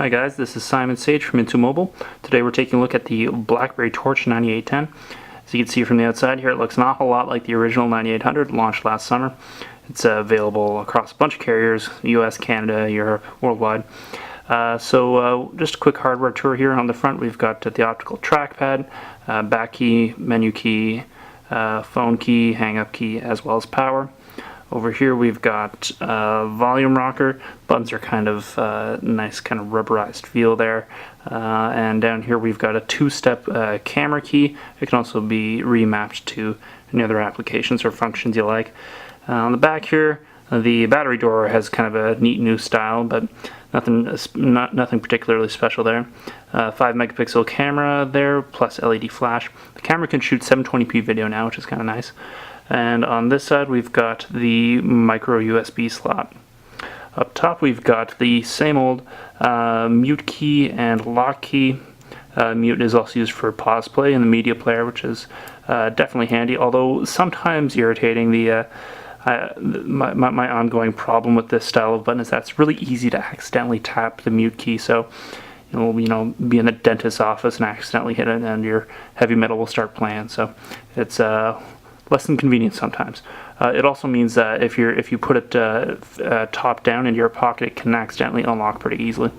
Hi guys, this is Simon Sage from Into Mobile. Today we're taking a look at the BlackBerry Torch 9810. As you can see from the outside here, it looks an awful lot like the original 9800 launched last summer. It's available across a bunch of carriers, US, Canada, Europe, worldwide. Just a quick hardware tour here. On the front we've got the optical trackpad, back key, menu key, phone key, hang-up key, as well as power. Over here we've got volume rocker. Buttons are kind of nice, kind of rubberized feel there. And down here we've got a two-step camera key. It can also be remapped to any other applications or functions you like. On the back here, the battery door has kind of a neat new style, but nothing particularly special there. 5 megapixel camera there, plus LED flash. The camera can shoot 720p video now, which is kind of nice. And on this side we've got the micro USB slot. Up top we've got the same old mute key and lock key. Mute is also used for pause play in the media player, which is definitely handy, although sometimes irritating. My ongoing problem with this style of button is that it's really easy to accidentally tap the mute key, so you'll be in the dentist's office and accidentally hit it and your heavy metal will start playing, so it's less than convenient sometimes. It also means that if you put it top down into your pocket, it can accidentally unlock pretty easily.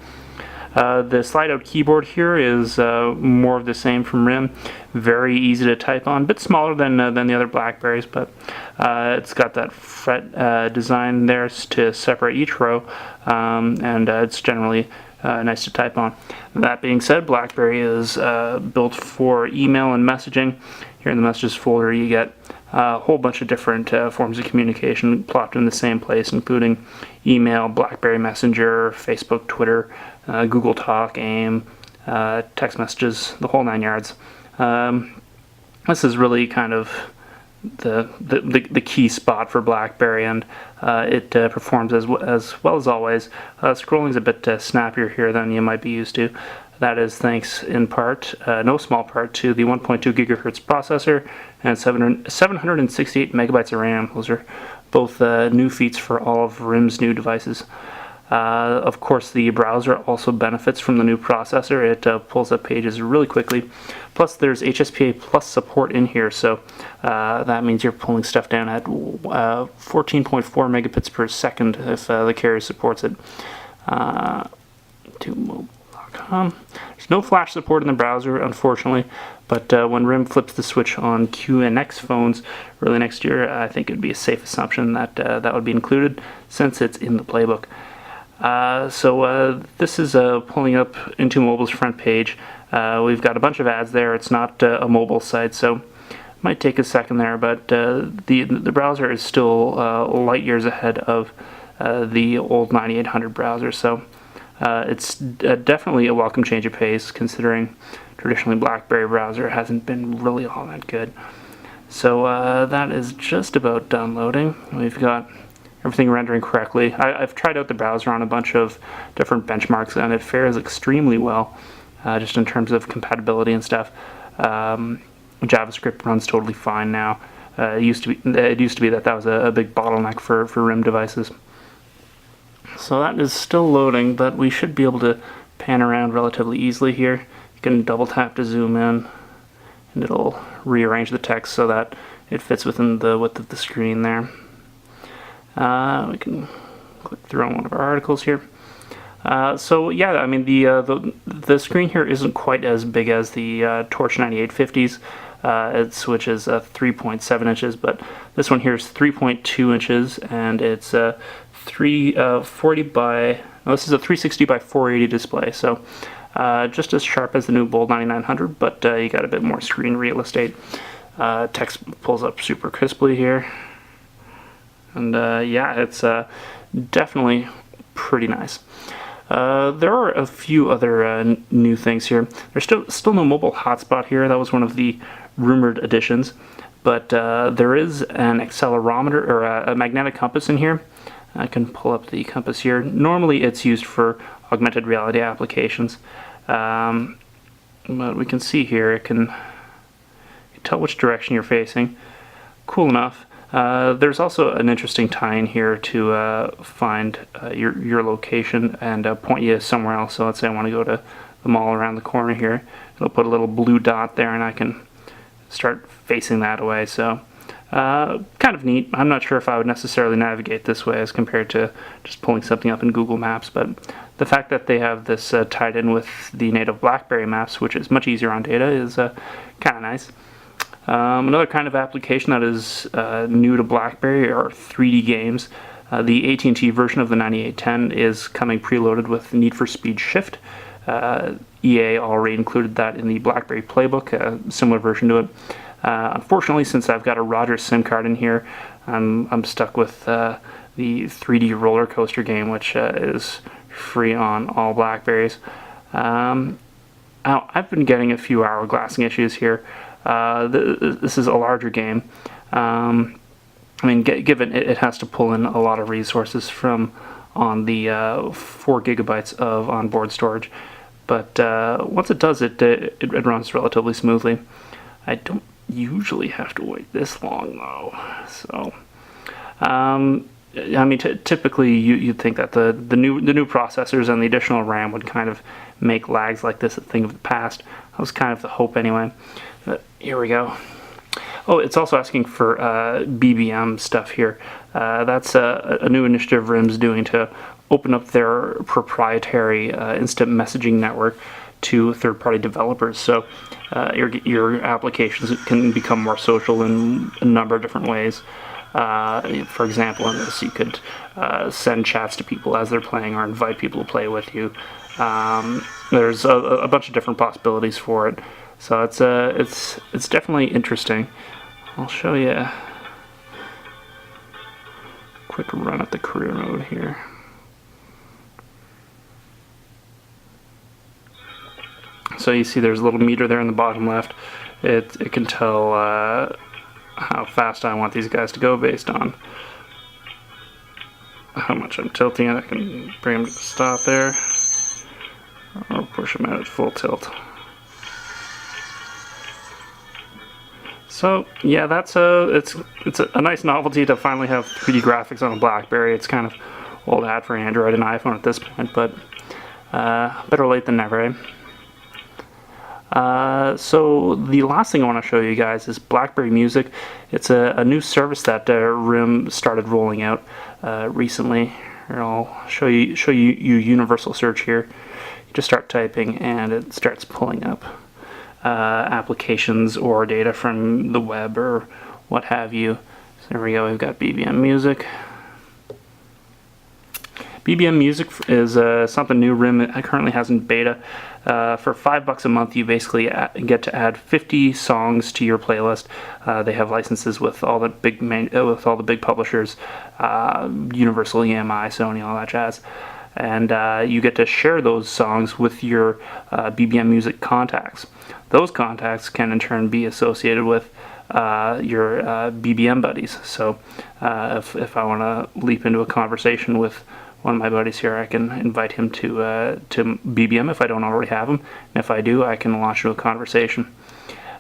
The slide-out keyboard here is more of the same from RIM. Very easy to type on. A bit smaller than the other BlackBerries, but it's got that fret design there to separate each row, and it's generally nice to type on. That being said, BlackBerry is built for email and messaging. Here in the messages folder you get a whole bunch of different forms of communication plopped in the same place, including email, BlackBerry Messenger, Facebook, Twitter, Google Talk, AIM, text messages, the whole 9 yards. This is really kind of the key spot for BlackBerry, and it performs as well as always. Scrolling's a bit snappier here than you might be used to. That is thanks in part, no small part, to the 1.2 gigahertz processor and 768 megabytes of RAM. Those are both new feats for all of RIM's new devices. Of course, the browser also benefits from the new processor. It pulls up pages really quickly. Plus, there's HSPA Plus support in here, so that means you're pulling stuff down at 14.4 megabits per second if the carrier supports it. There's no flash support in the browser, unfortunately, but when RIM flips the switch on QNX phones early next year, I think it would be a safe assumption that that would be included, since it's in the playbook. This is pulling up Into Mobile's front page. We've got a bunch of ads there. It's not a mobile site, so it might take a second there, but the browser is still light years ahead of the old 9800 browser, so it's definitely a welcome change of pace, considering traditionally BlackBerry browser hasn't been really all that good. So that is just about done loading. We've got everything rendering correctly. I've tried out the browser on a bunch of different benchmarks, and it fares extremely well, just in terms of compatibility and stuff. JavaScript runs totally fine now. It used to be that was a big bottleneck for RIM devices. So that is still loading, but we should be able to pan around relatively easily here. You can double tap to zoom in, and it'll rearrange the text so that it fits within the width of the screen there. We can click through on one of our articles here. So yeah, I mean the screen here isn't quite as big as the Torch 9850s. Which is 3.7 inches, but this one here is 3.2 inches, and it's 340 by. Well, this is a 360 by 480 display, so just as sharp as the new Bold 9900, but you got a bit more screen real estate. Text pulls up super crisply here. And yeah, it's definitely pretty nice. There are a few other new things here. There's still no mobile hotspot here. That was one of the rumored additions. But there is an accelerometer, or a magnetic compass in here. I can pull up the compass here. Normally it's used for augmented reality applications. But we can see here, it can tell which direction you're facing. Cool enough. There's also an interesting tie-in here to find your location and point you somewhere else. So let's say I want to go to the mall around the corner here. It'll put a little blue dot there, and I can start facing that away. So kind of neat. I'm not sure if I would necessarily navigate this way as compared to just pulling something up in Google Maps, but the fact that they have this tied in with the native BlackBerry maps, which is much easier on data, is kind of nice. Another kind of application that is new to BlackBerry are 3D games. The AT&T version of the 9810 is coming preloaded with Need for Speed Shift. EA already included that in the BlackBerry Playbook, a similar version to it. Unfortunately, since I've got a Rogers SIM card in here, I'm stuck with the 3D roller coaster game, which is free on all BlackBerries. I've been getting a few hourglassing issues here. This is a larger game. I mean, given it has to pull in a lot of resources from on the 4 gigabytes of onboard storage, but once it does, it runs relatively smoothly. I don't usually have to wait this long though, so I mean, typically you'd think that the new processors and the additional RAM would kind of make lags like this a thing of the past. That was kind of the hope anyway. But here we go. Oh, it's also asking for BBM stuff here. That's a new initiative RIM's doing to open up their proprietary instant messaging network to third-party developers. So your applications can become more social in a number of different ways. For example, in this, you could send chats to people as they're playing or invite people to play with you. There's a bunch of different possibilities for it. So it's definitely interesting. I'll show you a quick run at the career mode here. So you see there's a little meter there in the bottom left. It can tell how fast I want these guys to go based on how much I'm tilting it. I can bring them to the stop there, or push them out at full tilt. So yeah, it's a nice novelty to finally have 3D graphics on a BlackBerry. It's kind of old hat for Android and iPhone at this point, but better late than never, eh? So the last thing I want to show you guys is BlackBerry Music. It's a new service that RIM started rolling out recently. Here, I'll show you universal search here. You just start typing and it starts pulling up applications or data from the web or what have you. So there we go, we've got BBM Music. BBM Music is something new RIM currently has in beta. For $5 a month, you basically get to add 50 songs to your playlist. They have licenses with all the big publishers, Universal, EMI, Sony, all that jazz. And you get to share those songs with your BBM Music contacts. Those contacts can in turn be associated with your BBM buddies. So if I want to leap into a conversation with one of my buddies here, I can invite him to BBM if I don't already have him. And if I do, I can launch into a conversation.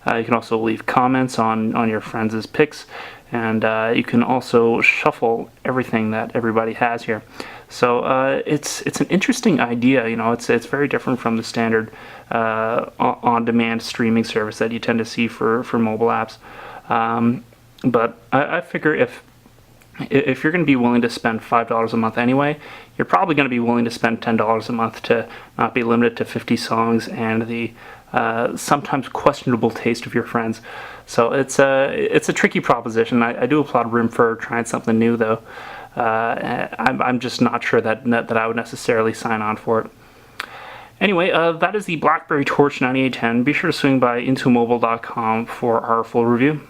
You can also leave comments on your friends' pics, and you can also shuffle everything that everybody has here. So it's an interesting idea. You know, it's very different from the standard on-demand streaming service that you tend to see for mobile apps. But I figure if you're going to be willing to spend $5 a month anyway, you're probably going to be willing to spend $10 a month to not be limited to 50 songs and the sometimes questionable taste of your friends. So it's a tricky proposition. I do applaud RIM for trying something new, though. I'm just not sure that I would necessarily sign on for it. Anyway, that is the BlackBerry Torch 9810. Be sure to swing by intomobile.com for our full review.